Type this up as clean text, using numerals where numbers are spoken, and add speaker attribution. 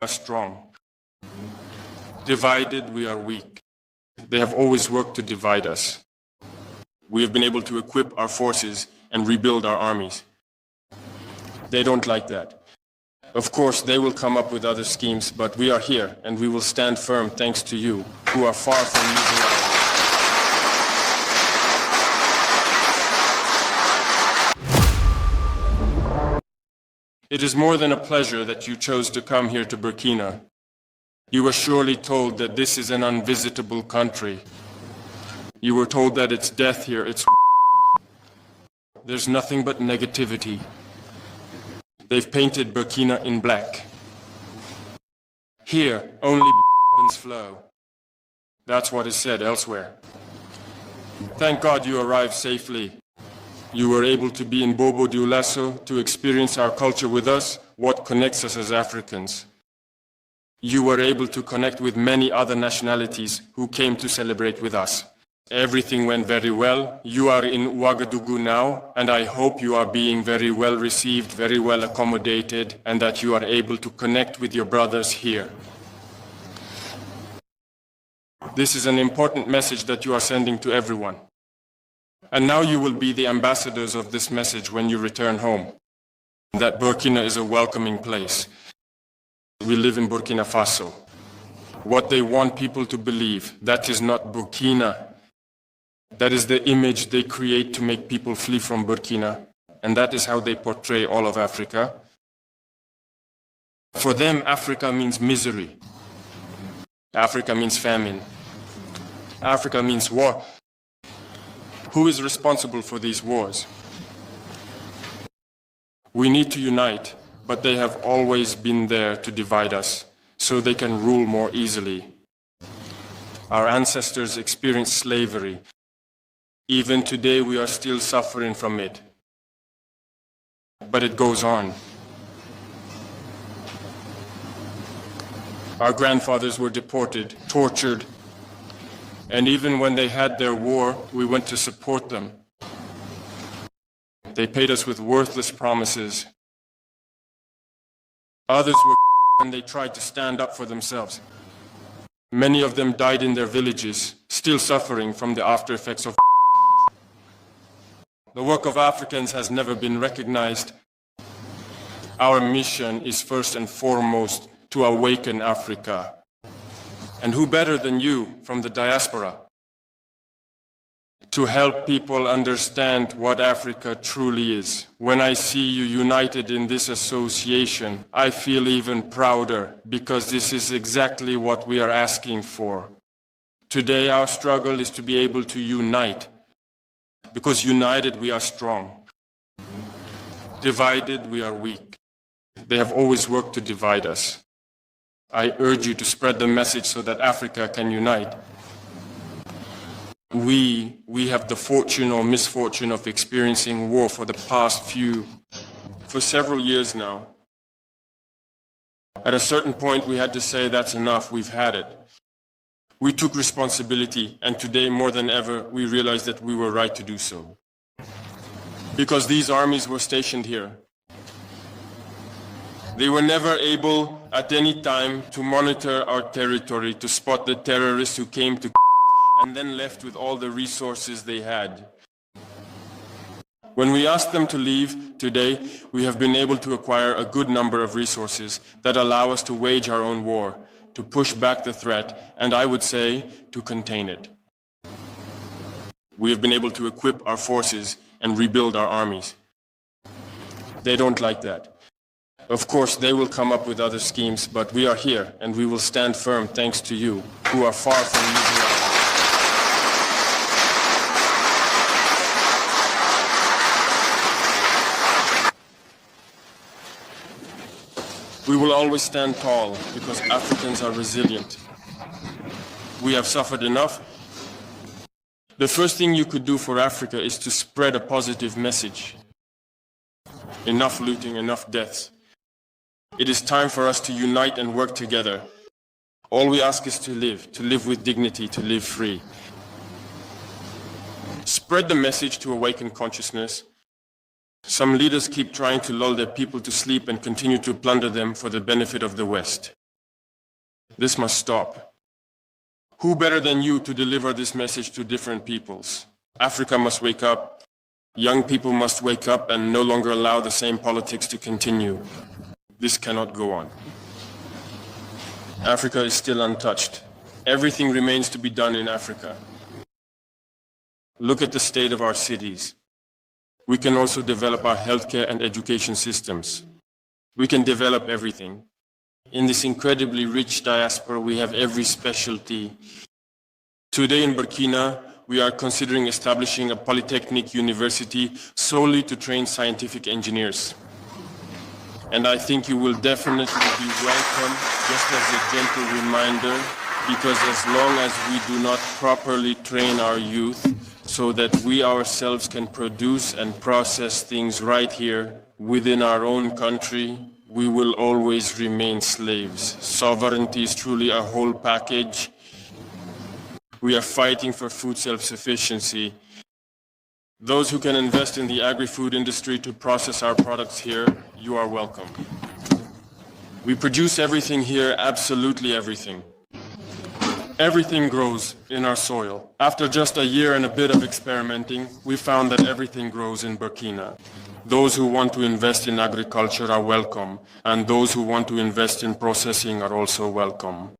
Speaker 1: are strong. Divided, we are weak. They have always worked to divide us. We have been able to equip our forces and rebuild our armies. They don't like that. Of course, they will come up with other schemes, but we are here, and we will stand firm thanks to you, who are far from using our... It is more than a pleasure that you chose to come here to Burkina. You were surely told that this is an unvisitable country. You were told that it's death here, it's... There's nothing but negativity. They've painted Burkina in black. Here, only flow. That's what is said elsewhere. Thank God you arrived safely. You were able to be in Bobo Dioulasso to experience our culture with us, what connects us as Africans. You were able to connect with many other nationalities who came to celebrate with us. Everything went very well. You are in Ouagadougou now, and I hope you are being very well received, very well accommodated, and that you are able to connect with your brothers here. This is an important message that you are sending to everyone. And now you will be the ambassadors of this message when you return home. That Burkina is a welcoming place. We live in Burkina Faso. What they want people to believe, that is not Burkina. That is the image they create to make people flee from Burkina. And that is how they portray all of Africa. For them, Africa means misery. Africa means famine. Africa means war. Who is responsible for these wars? We need to unite, but they have always been there to divide us, so they can rule more easily. Our ancestors experienced slavery. Even today we are still suffering from it. But it goes on. Our grandfathers were deported, tortured, and even when they had their war, we went to support them. They paid us with worthless promises. Others were and they tried to stand up for themselves. Many of them died in their villages, still suffering from the after effects of. The work of Africans has never been recognized. Our mission is first and foremost to awaken Africa. And who better than you from the diaspora to help people understand what Africa truly is? When I see you united in this association, I feel even prouder because this is exactly what we are asking for. Today our struggle is to be able to unite, because united we are strong. Divided we are weak. They have always worked to divide us. I urge you to spread the message so that Africa can unite. We have the fortune or misfortune of experiencing war for several years now. At a certain point we had to say that's enough, we've had it. We took responsibility, and today more than ever we realize that we were right to do so. Because these armies were stationed here. They were never able at any time to monitor our territory, to spot the terrorists who came to and then left with all the resources they had. When we asked them to leave today, we have been able to acquire a good number of resources that allow us to wage our own war, to push back the threat, and I would say, to contain it. We have been able to equip our forces and rebuild our armies. They don't like that. Of course, they will come up with other schemes, but we are here, and we will stand firm thanks to you, who are far from using our... We will always stand tall, because Africans are resilient. We have suffered enough. The first thing you could do for Africa is to spread a positive message. Enough looting, enough deaths. It is time for us to unite and work together. All we ask is to live with dignity, to live free. Spread the message to awaken consciousness. Some leaders keep trying to lull their people to sleep and continue to plunder them for the benefit of the West. This must stop. Who better than you to deliver this message to different peoples? Africa must wake up. Young people must wake up and no longer allow the same politics to continue. This cannot go on. Africa is still untouched. Everything remains to be done in Africa. Look at the state of our cities. We can also develop our healthcare and education systems. We can develop everything. In this incredibly rich diaspora, we have every specialty. Today in Burkina, we are considering establishing a polytechnic university solely to train scientific engineers. And I think you will definitely be welcome, just as a gentle reminder, because as long as we do not properly train our youth so that we ourselves can produce and process things right here within our own country, we will always remain slaves. Sovereignty is truly a whole package. We are fighting for food self-sufficiency. Those who can invest in the agri-food industry to process our products here, you are welcome. We produce everything here, absolutely everything. Everything grows in our soil. After just a year and a bit of experimenting, we found that everything grows in Burkina. Those who want to invest in agriculture are welcome, and those who want to invest in processing are also welcome.